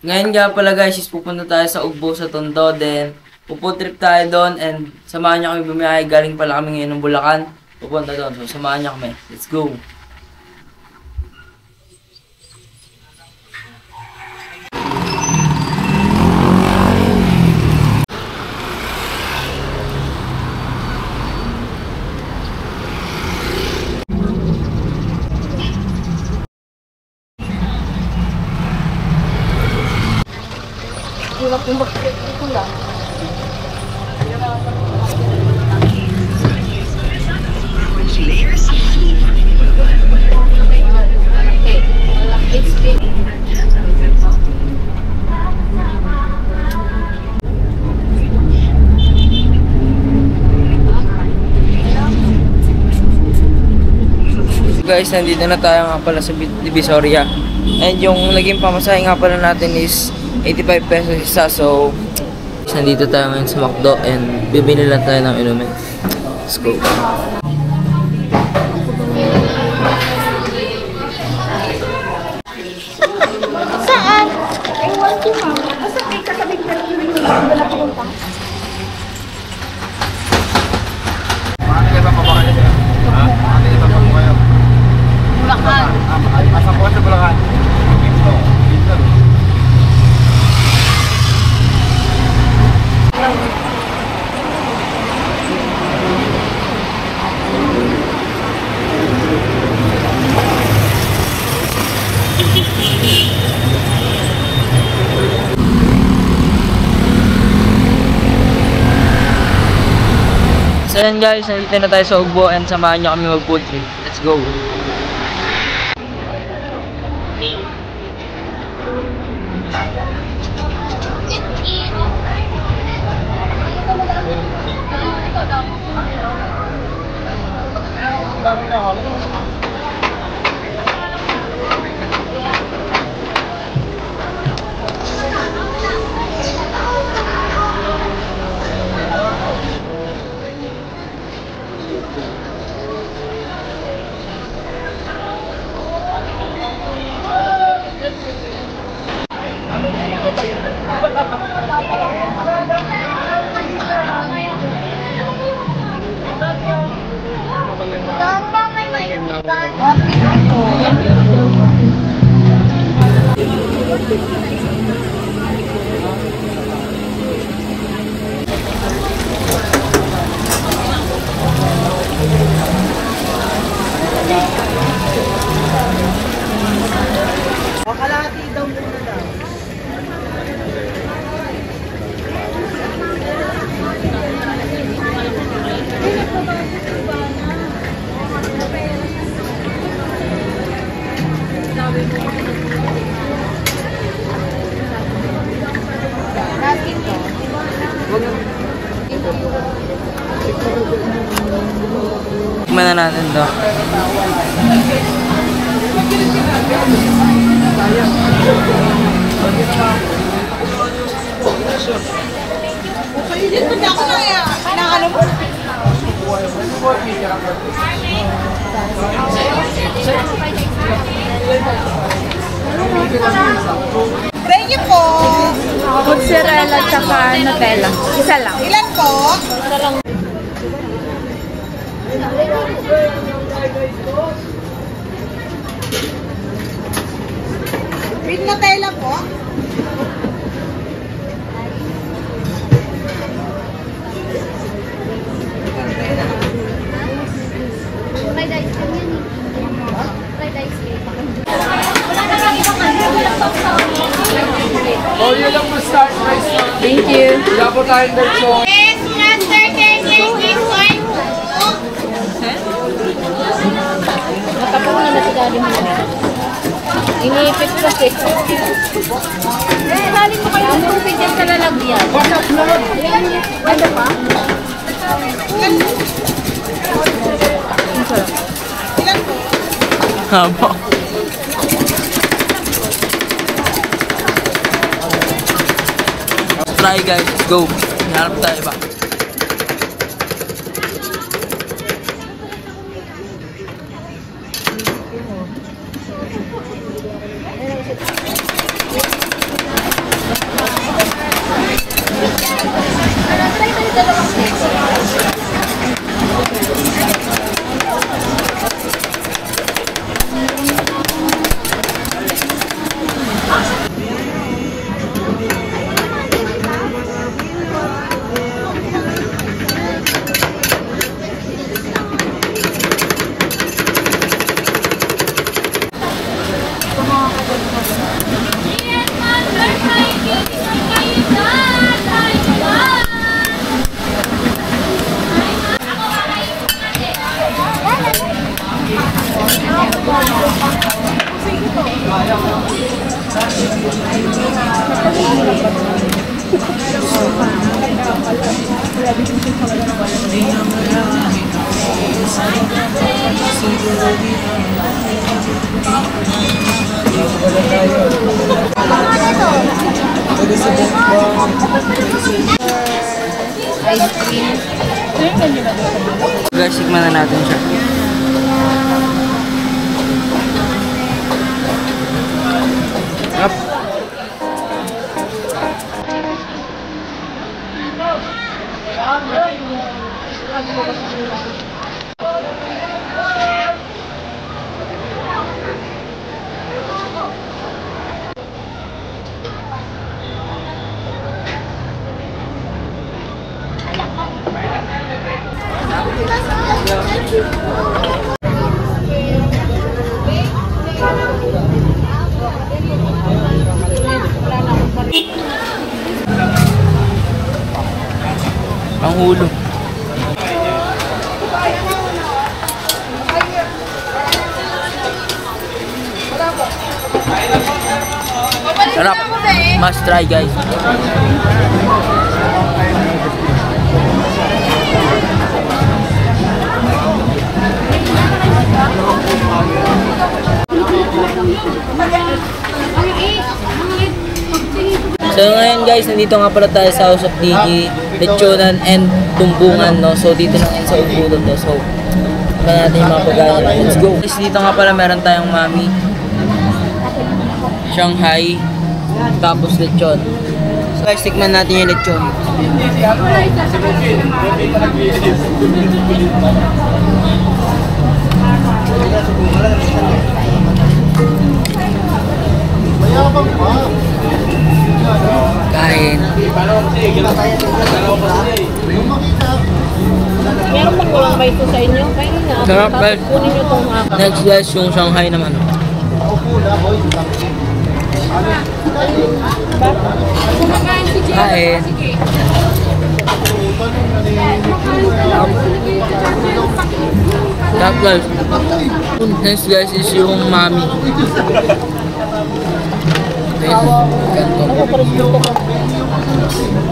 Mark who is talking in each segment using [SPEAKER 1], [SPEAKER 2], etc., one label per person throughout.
[SPEAKER 1] Ngayon nga pala guys, is pupunta tayo sa Ugbo sa Tondo. Then, puputrip tayo doon and samahan niyo kami bumiyahe. Galing pala kami ngayon ng Bulacan. Pupunta doon. So, samahan niyo kami. Let's go!
[SPEAKER 2] Hirap yung ito lang.
[SPEAKER 1] Guys, nandito na tayo nga pala sa Divisoria. And yung naging pamasahe nga pala natin is 85 pesos isa. So, nandito tayo ngayon sa McDo and bibili lang tayo ng inumin. Let's go.
[SPEAKER 2] Saan? I want to, ma'am. Basta may kasabing na rin wala papunta.
[SPEAKER 3] Makakaliba pa ba kayo sir? Ha? Makakaliba pa po kayo?
[SPEAKER 2] Bulacan.
[SPEAKER 3] Asa po sa Bulacan? Dito. Dito.
[SPEAKER 1] So yan guys, nandito na tayo sa Ugbo and samahan niyo kami mag-food trip. Let's go! Tikman na natin to.
[SPEAKER 2] Thank you po.
[SPEAKER 4] Mozzarella tsaka Nutella. Isa lang.
[SPEAKER 2] Ilan po? Isa lang. With Nutella po?
[SPEAKER 4] Fried ice cream yan eh. Fried ice cream.
[SPEAKER 3] Oh, yun lang po start price.
[SPEAKER 4] Thank you.
[SPEAKER 3] Wala po tayong lechon.
[SPEAKER 2] Yes, master, thank you.
[SPEAKER 4] Matapos na na si daddy mo. Iniipit kasi. Saling mo kayo ng tubig yan sa lalagyan. Ano pa?
[SPEAKER 1] Haba. Try guys, let's go. Hanap tayo ba? Sikman na natin siya. Sarap. Ang ulo. Sarap. Must try, guys. So ngayon guys, nandito nga pala tayo sa House of DG, lechonan and tumbungan, no? So dito lang yan sa Ubudon, no? So tignan natin yung mga pagkain natin. Let's go! Guys, dito nga pala meron tayong mami, Shanghai, tapos lechon. So guys, tikman natin yung lechon. Kain.
[SPEAKER 4] Meron pang walang ba ito sa inyo? Kaya nga,
[SPEAKER 1] Sarap, guys.
[SPEAKER 4] kunin nyo itong
[SPEAKER 1] Next guys, yung Shanghai naman. Kain. Sarap guys. Next guys is yung mami.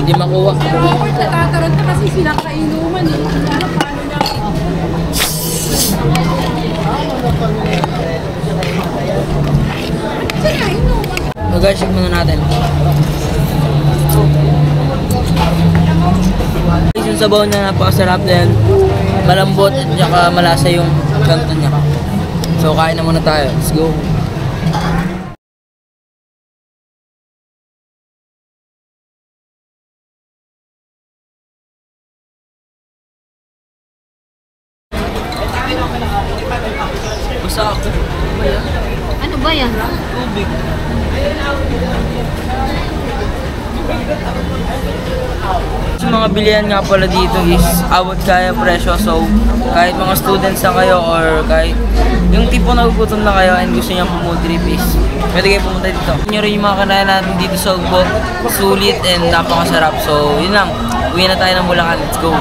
[SPEAKER 1] Hindi makuha.
[SPEAKER 4] Natatarot na kasi sila kainuman eh. Ano paano na?
[SPEAKER 1] So guys, check muna natin. Yung sabaw niya napakasarap din. Malambot at saka malasa yung kanto niya. So kain na muna tayo. Let's go. Basta ako.
[SPEAKER 4] Ano ba yan?
[SPEAKER 1] Tubig. Yung mga bilihan nga pala dito is abot kaya presyo. So kahit mga students na kayo or kahit yung tipo nagugutom na kayo and gusto nyo po trip is pwede kayo pumunta dito. Yun rin yung mga kanayan natin dito sa Ugbo. Sulit and napakasarap. So yun lang. Uwi na tayo ng Bulacan. Let's go.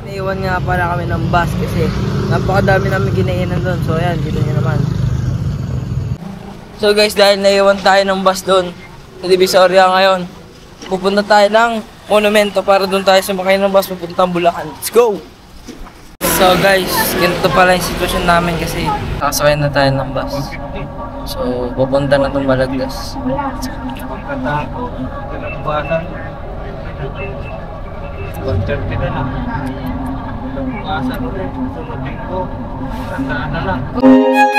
[SPEAKER 1] Naiwan nga pala kami ng bus kasi napakadami namin kinainan doon. So ayan, dito nyo naman. So guys, dahil naiwan tayo ng bus doon sa Divisoria ngayon, pupunta tayo ng monumento para doon tayo sumakay ng bus papuntang Bulacan. Let's go! So guys, ganito pala yung sitwasyon namin kasi nakasakay na tayo ng bus. So pupunta na itong Malagdas.
[SPEAKER 3] Asa mo rin, sumunod ko, tandaan na lang.